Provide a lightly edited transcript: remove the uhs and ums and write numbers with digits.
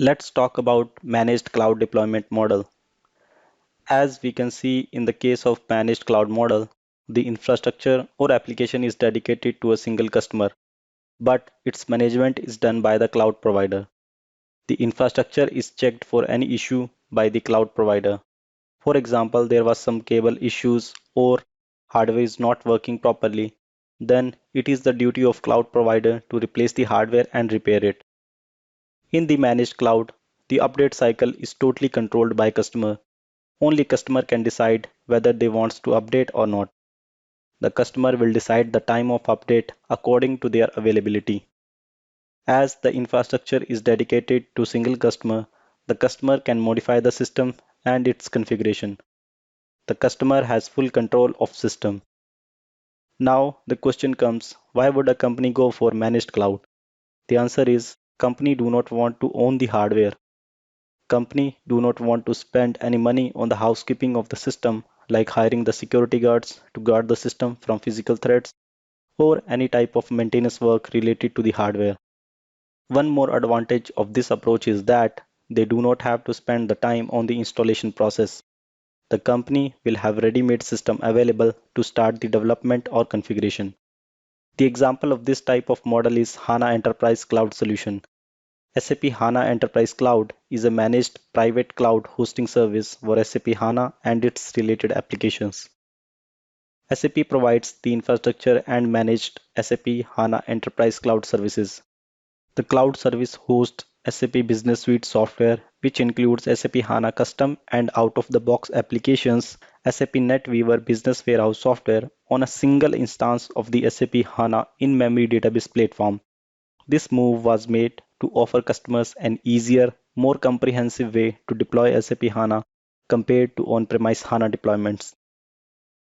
Let's talk about managed cloud deployment model. As we can see in the case of managed cloud model, the infrastructure or application is dedicated to a single customer, but its management is done by the cloud provider. The infrastructure is checked for any issue by the cloud provider. For example, there was some cable issues or hardware is not working properly, then it is the duty of cloud provider to replace the hardware and repair it. In the managed cloud, the update cycle is totally controlled by customer. Only customer can decide whether they wants to update or not. The customer will decide the time of update according to their availability. As the infrastructure is dedicated to single customer, the customer can modify the system and its configuration. The customer has full control of system. Now the question comes, why would a company go for managed cloud? The answer is company do not want to own the hardware. Company do not want to spend any money on the housekeeping of the system like hiring the security guards to guard the system from physical threats or any type of maintenance work related to the hardware. One more advantage of this approach is that they do not have to spend the time on the installation process. The company will have ready-made system available to start the development or configuration. The example of this type of model is HANA Enterprise Cloud Solution. SAP HANA Enterprise Cloud is a managed private cloud hosting service for SAP HANA and its related applications. SAP provides the infrastructure and managed SAP HANA Enterprise Cloud services. The cloud service hosts SAP Business Suite software, which includes SAP HANA custom and out-of-the-box applications, SAP NetWeaver Business Warehouse software on a single instance of the SAP HANA in-memory database platform. This move was made to offer customers an easier, more comprehensive way to deploy SAP HANA compared to on-premise HANA deployments.